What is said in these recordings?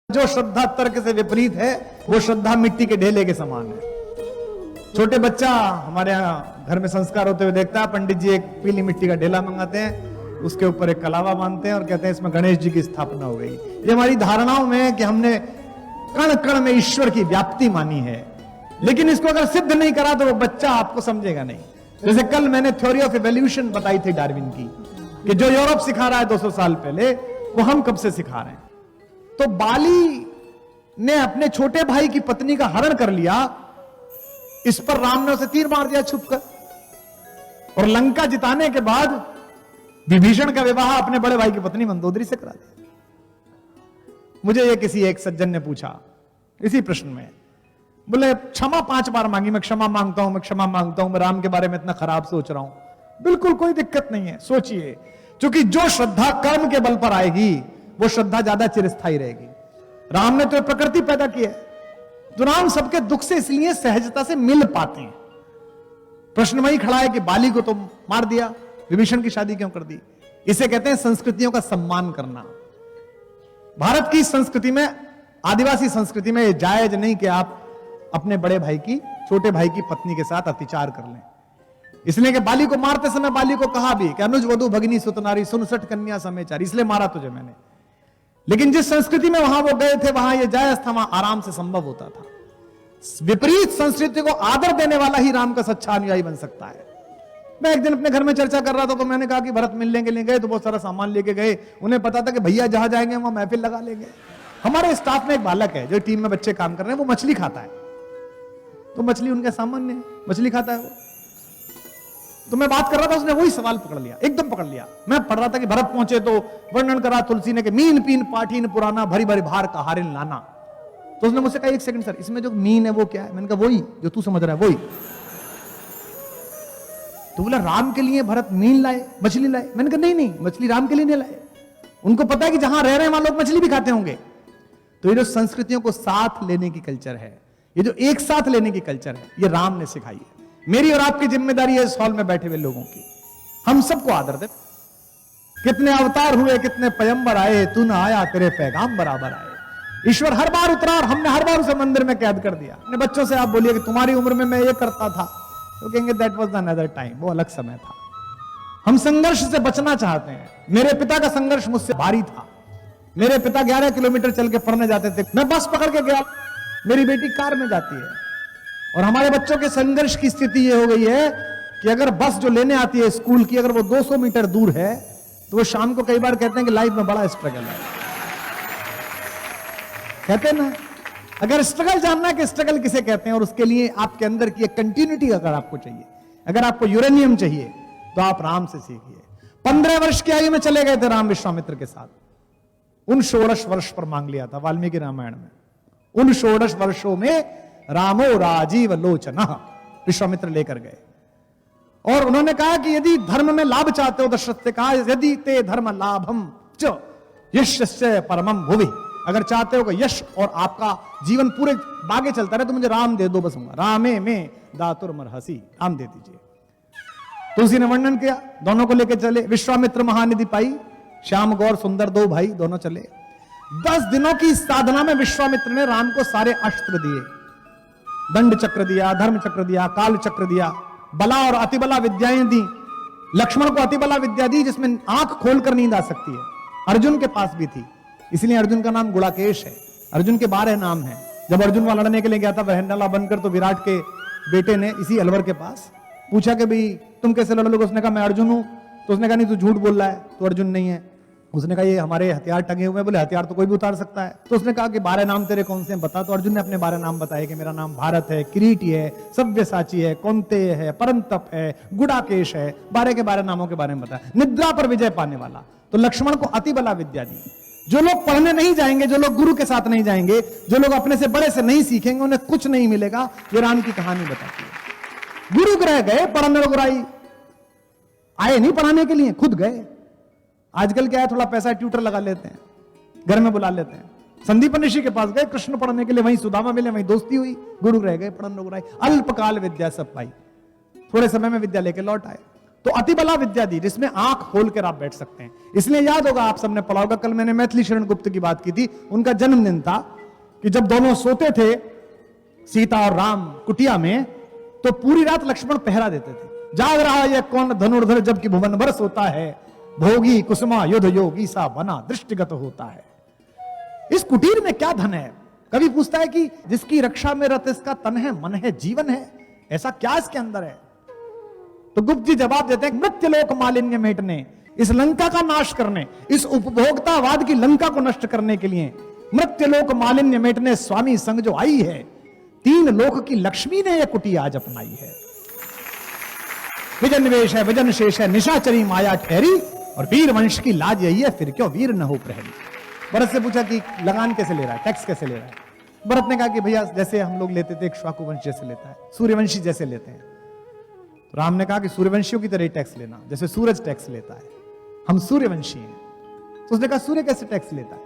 जो श्रद्धा तर्क से विपरीत है वो श्रद्धा मिट्टी के ढेले के समान है। छोटे बच्चा हमारे यहाँ घर में संस्कार होते हुए देखता है, पंडित जी एक पीली मिट्टी का ढेला मंगाते हैं, उसके ऊपर एक कलावा बांधते हैं और कहते हैं इसमें गणेश जी की स्थापना हो गई। ये हमारी धारणाओं में है कि हमने कण कण में ईश्वर की व्याप्ति मानी है, लेकिन इसको अगर सिद्ध नहीं करा तो वो बच्चा आपको समझेगा नहीं। जैसे कल मैंने थ्योरी ऑफ इवोल्यूशन बताई थी डार्विन की, कि जो यूरोप सिखा रहा है 200 साल पहले, वो हम कब से सिखा रहे हैं। तो बाली ने अपने छोटे भाई की पत्नी का हरण कर लिया, इस पर राम ने उसे तीर मार दिया छुपकर, और लंका जिताने के बाद विभीषण का विवाह अपने बड़े भाई की पत्नी मंदोदरी से करा दिया। मुझे ये किसी एक सज्जन ने पूछा इसी प्रश्न में, बोले क्षमा 5 बार मांगी, मैं क्षमा मांगता हूं, मैं क्षमा मांगता हूं, मैं राम के बारे में इतना खराब सोच रहा हूं। बिल्कुल कोई दिक्कत नहीं है, सोचिए, क्योंकि जो श्रद्धा कर्म के बल पर आएगी वो श्रद्धा ज्यादा चिरस्थायी रहेगी। राम ने तो प्रकृति पैदा की है, तो राम सबके दुख से इसलिए सहजता से मिल पाते हैं। प्रश्न वही खड़ा है कि बाली को तो मार दिया, विभीषण की शादी क्यों कर दी। इसे कहते हैं संस्कृतियों का सम्मान करना। भारत की संस्कृति में, आदिवासी संस्कृति में, यह जायज नहीं कि आप अपने बड़े भाई की, छोटे भाई की पत्नी के साथ अत्याचार कर लें। इसलिए कि बाली को मारते समय बाली को कहा भी कि अनुज वधु भगिनी सुतनारी 69 कन्या समेचारी, इसलिए मारा तुझे मैंने। लेकिन जिस संस्कृति में वहां वो गए थे, वहां ये जायज था, वहां आराम से संभव होता था। विपरीत संस्कृति को आदर देने वाला ही राम का सच्चा अनुयायी बन सकता है। मैं एक दिन अपने घर में चर्चा कर रहा था, तो मैंने कहा कि भरत मिलने के लिए गए तो बहुत सारा सामान लेके गए। उन्हें पता था कि भैया जहां जाएंगे वहां महफिल लगा लेंगे। हमारे स्टाफ में एक बालक है जो टीम में बच्चे काम कर रहे हैं, वो मछली खाता है, तो मछली उनके सामान्य है, मछली खाता है वो। तो मैं बात कर रहा था, उसने वही सवाल पकड़ लिया, एकदम पकड़ लिया। मैं पढ़ रहा था कि भरत पहुंचे तो वर्णन करा तुलसी ने कि मीन पीन पाठीन पुराना भरी भरी भार का हारिन लाना। तो उसने मुझसे कहा 1 सेकंड सर, इसमें जो मीन है वो क्या है। मैंने कहा वही जो तू समझ रहा है वही। तो बोला राम के लिए भरत मीन लाए, मछली लाए। मैंने कहा नहीं, मछली राम के लिए नहीं लाए, उनको पता है कि जहां रह रहे हैं वहां लोग मछली भी खाते होंगे। तो ये जो संस्कृतियों को साथ लेने की कल्चर है, ये जो एक साथ लेने की कल्चर है, ये राम ने सिखाई है। मेरी और आपकी जिम्मेदारी है इस हॉल में बैठे हुए लोगों की, हम सबको आदर दे। कितने अवतार हुए, कितने पैगंबर आए, तू ना आया तेरे पैगाम बराबर आए। ईश्वर हर बार उतरा और हमने हर बार उसे मंदिर में कैद कर दिया। अपने बच्चों से आप बोलिए कि तुम्हारी उम्र में मैं ये करता था, तो कहेंगे दैट वाज अनदर टाइम, वो अलग समय था। हम संघर्ष से बचना चाहते हैं। मेरे पिता का संघर्ष मुझसे भारी था। मेरे पिता 11 किलोमीटर चल के पढ़ने जाते थे, मैं बस पकड़ के गया, मेरी बेटी कार में जाती है। और हमारे बच्चों के संघर्ष की स्थिति यह हो गई है कि अगर बस जो लेने आती है स्कूल की, अगर वो 200 मीटर दूर है, तो वो शाम को कई बार कहते हैं कि लाइफ में बड़ा स्ट्रगल है। कहते हैं ना, अगर स्ट्रगल जानना है कि स्ट्रगल किसे कहते हैं, और उसके लिए आपके अंदर की एक कंटिन्यूटी अगर आपको चाहिए, अगर आपको यूरेनियम चाहिए, तो आप राम से सीखिए। 15 वर्ष की आयु में चले गए थे राम विश्वामित्र के साथ। उन 16 वर्ष पर मांग लिया था वाल्मीकि रामायण में। उन 16 वर्षों में रामो राजीव लोचना विश्वामित्र लेकर गए, और उन्होंने कहा कि यदि धर्म में लाभ चाहते हो, दशरथ से कहा यदि ते धर्म लाभम च यशस्य परमम भुवि, अगर चाहते हो कि यश और आपका जीवन पूरे बागे चलता रहे, तो मुझे राम दे दो, बस रामे में दातुर्मर्हसि, राम दे दीजिए। तो उसी ने वर्णन किया, दोनों को लेकर चले। विश्वामित्र महानिधि पाई, श्याम गौर सुंदर 2 भाई दोनों चले। 10 दिनों की साधना में विश्वामित्र ने राम को सारे अस्त्र दिए, दंड चक्र दिया, धर्म चक्र दिया, काल चक्र दिया, बला और अतिबला विद्याएं दी। लक्ष्मण को अतिबला विद्या दी जिसमें आंख खोलकर नींद आ सकती है, अर्जुन के पास भी थी, इसलिए अर्जुन का नाम गुड़ाकेश है। अर्जुन के 12 नाम हैं। जब अर्जुन वहां लड़ने के लिए गया था बहनला बनकर, तो विराट के बेटे ने इसी अलवर के पास पूछा कि भाई तुम कैसे लड़ोगे। उसने कहा मैं अर्जुन हूं। तो उसने कहा नहीं, तू झूठ बोल रहा है, तो अर्जुन नहीं है। उसने कहा ये हमारे हथियार टंगे हुए हैं। बोले हथियार तो कोई भी उतार सकता है। तो उसने कहा कि 12 नाम तेरे कौन से हैं बता। तो अर्जुन ने अपने 12 नाम बताए कि मेरा नाम भारत है, किरीटी है, सव्यसाची है, कौंतेय है, परंतप है, गुड़ाकेश है। 12 के 12 नामों के बारे में बताया। निद्रा पर विजय पाने वाला। तो लक्ष्मण को अतिबला विद्या दी। जो लोग पढ़ने नहीं जाएंगे, जो लोग गुरु के साथ नहीं जाएंगे, जो लोग अपने से बड़े से नहीं सीखेंगे, उन्हें कुछ नहीं मिलेगा। ये राम की कहानी बताती है। गुरु ग्रह गए, पढ़ने गुराई आए नहीं पढ़ाने के लिए, खुद गए। आजकल क्या है, थोड़ा पैसा ट्यूटर लगा लेते हैं, घर में बुला लेते हैं। संदीपन ऋषि के पास गए कृष्ण पढ़ने के लिए, वहीं सुदामा मिले, वहीं दोस्ती हुई, गुरु रह गए, पढ़न गुराई, अल्पकाल विद्या सब पाई, थोड़े समय में विद्या लेके लौट आए। तो अति बला विद्या दी, जिसमें आंख खोल कर आप बैठ सकते हैं। इसलिए याद होगा, आप सबने पढ़ा होगा, कल मैंने मैथिली शरण गुप्त की बात की थी, उनका जन्मदिन था, कि जब दोनों सोते थे सीता और राम कुटिया में, तो पूरी रात लक्ष्मण पहरा देते थे। जाग रहा है कौन धनुर्धर, जबकि भुवन भर सोता है, भोगी कुसुमा युद्ध योगी सा बना दृष्टिगत होता है। इस कुटीर में क्या धन है? कवि पूछता है कि जिसकी रक्षा में रत इसका तन है, मन है, जीवन है, ऐसा क्या इसके अंदर है? तो गुप्त जी जवाब देते हैं, मृत्युलोक मालिन्य मेटने, इस लंका का नाश करने, इस उपभोक्तावाद की लंका को नष्ट करने के लिए मृत्युलोक मालिन्य मेटने स्वामी संग जो आई है, 3 लोक की लक्ष्मी ने यह कुटिया आज अपनाई है। विजन वेश है, विजन शेष है, निशाचरी माया ठहरी, और वीर वंश की लाज यही है, फिर क्यों वीर न हो प्रहरी। भरत से पूछा कि लगान कैसे ले रहा है, टैक्स कैसे ले रहा है? भरत ने कहा कि भैया जैसे हम लोग लेते थे, एक इक्ष्वाकु वंश जैसे लेता है, सूर्यवंशी जैसे लेते हैं। तो राम ने कहा कि सूर्यवंशियों की तरह ही टैक्स लेना, जैसे सूरज टैक्स लेता है, हम सूर्यवंशी हैं। तो उसने कहा सूर्य कैसे टैक्स लेता है?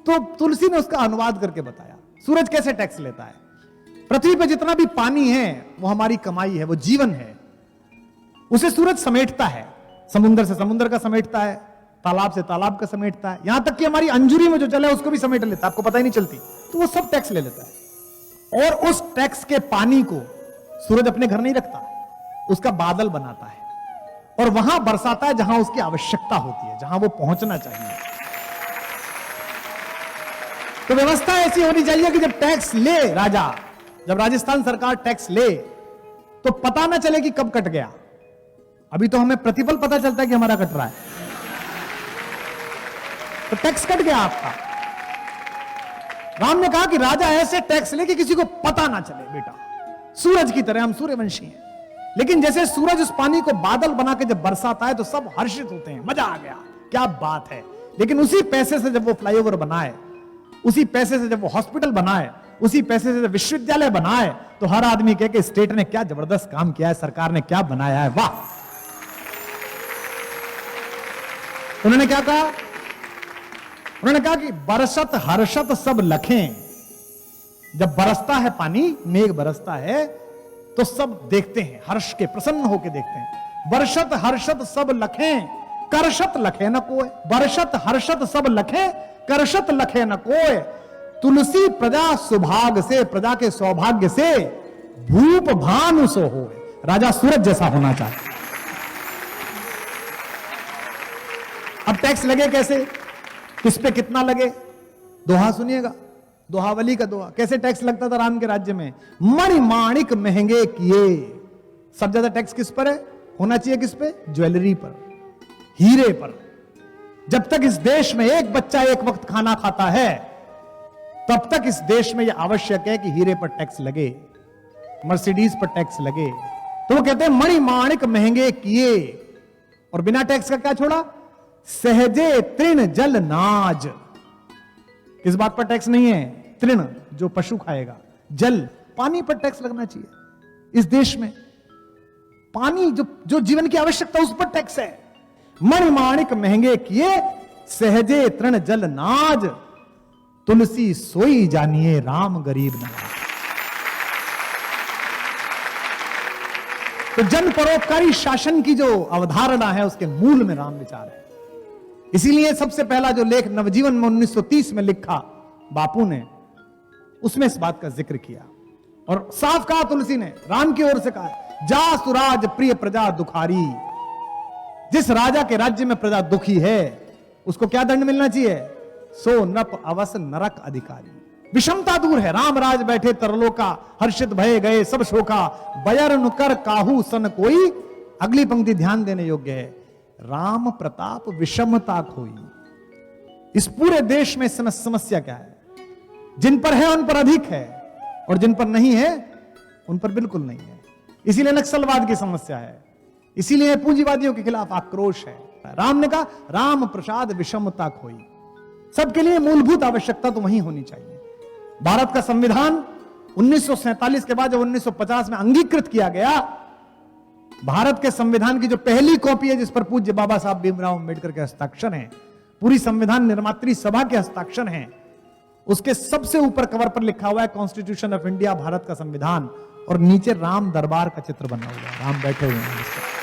तो तुलसी ने उसका अनुवाद करके बताया, सूरज कैसे टैक्स लेता है। पृथ्वी पर जितना भी पानी है वो हमारी कमाई है, वो जीवन है, उसे सूरज समेटता है, समुद्र से समुद्र का समेटता है, तालाब से तालाब का समेटता है, यहां तक कि हमारी अंजुरी में जो चले उसको भी समेट लेता है, आपको पता ही नहीं चलती। तो वो सब टैक्स ले लेता है, और उस टैक्स के पानी को सूरज अपने घर नहीं रखता, उसका बादल बनाता है और वहां बरसाता है जहां उसकी आवश्यकता होती है, जहां वो पहुंचना चाहिए। तो व्यवस्था ऐसी होनी चाहिए कि जब टैक्स ले राजा, जब राजस्थान सरकार टैक्स ले, तो पता ना चले कि कब कट गया। अभी तो हमें प्रतिपल पता चलता है कि हमारा कट रहा है, तो टैक्स कट गया आपका। राम ने कहा कि राजा ऐसे टैक्स ले कि किसी को पता ना चले। बेटा सूरज की तरह हम सूर्यवंशी हैं, लेकिन जैसे सूरज उस पानी को बादल बना के जब बरसाता है तो सब हर्षित होते हैं, मजा आ गया, क्या बात है। लेकिन उसी पैसे से जब वो फ्लाईओवर बनाए, उसी पैसे से जब वो हॉस्पिटल बनाए, उसी पैसे से जब विश्वविद्यालय बनाए, तो हर आदमी कहे कि स्टेट ने क्या जबरदस्त काम किया है, सरकार ने क्या बनाया है, वाह। उन्होंने क्या कहा? उन्होंने कहा कि बरसत हर्षत सब लखें, जब बरसता है पानी, मेघ बरसता है, तो सब देखते हैं, हर्ष के प्रसन्न होकर देखते हैं। बरसत हर्षत सब लखें, करशत लखे न कोय। बरसत हर्षत सब लखें, करशत लखे न कोय। तुलसी प्रजा सुभाग से, प्रजा के सौभाग्य से, भूप भानु सो होय। राजा सूरज जैसा होना चाहिए। अब टैक्स लगे कैसे, किस पे कितना लगे? दोहा सुनिएगा, दोहावली का दोहा। कैसे टैक्स लगता था राम के राज्य में? मणिमाणिक महंगे किए। सब ज्यादा टैक्स किस पर है? होना चाहिए किस पे? ज्वेलरी पर, हीरे पर। जब तक इस देश में एक बच्चा एक वक्त खाना खाता है, तब तक इस देश में यह आवश्यक है कि हीरे पर टैक्स लगे, मर्सिडीज पर टैक्स लगे। तो वो कहते हैं मणिमाणिक महंगे किए, और बिना टैक्स का क्या छोड़ा? सहजे तृण जल नाज। किस बात पर टैक्स नहीं है? तृण, जो पशु खाएगा, जल, पानी पर टैक्स लगना चाहिए। इस देश में पानी जो जीवन की आवश्यकता, उस पर टैक्स है। मणिमाणिक महंगे किए, सहजे तृण जल नाज। तुलसी सोई जानिए, राम गरीब नवाज। तो जन परोपकारी शासन की जो अवधारणा है, उसके मूल में राम विचार है। इसीलिए सबसे पहला जो लेख नवजीवन में 1930 में लिखा बापू ने, उसमें इस बात का जिक्र किया और साफ कहा, तुलसी ने राम की ओर से कहा, जा सुराज प्रिय प्रजा दुखारी। जिस राजा के राज्य में प्रजा दुखी है, उसको क्या दंड मिलना चाहिए? सो नप अवस नरक अधिकारी। विषमता दूर है। राम राज बैठे तरलो का, हर्षित भये गए सब शोका। बयर नुकर काहू सन कोई। अगली पंक्ति ध्यान देने योग्य है, राम प्रताप विषमता खोई। इस पूरे देश में समस्या क्या है? जिन पर है उन पर अधिक है, और जिन पर नहीं है उन पर बिल्कुल नहीं है। इसीलिए नक्सलवाद की समस्या है, इसीलिए पूंजीवादियों के खिलाफ आक्रोश है। राम ने कहा, राम प्रसाद विषमता खोई। सबके लिए मूलभूत आवश्यकता तो वही होनी चाहिए। भारत का संविधान 1947 के बाद जब 1950 में अंगीकृत किया गया, भारत के संविधान की जो पहली कॉपी है, जिस पर पूज्य बाबा साहब भीमराव अंबेडकर के हस्ताक्षर हैं, पूरी संविधान निर्मात्री सभा के हस्ताक्षर हैं, उसके सबसे ऊपर कवर पर लिखा हुआ है कॉन्स्टिट्यूशन ऑफ इंडिया, भारत का संविधान, और नीचे राम दरबार का चित्र बना हुआ है, राम बैठे हुए हैं।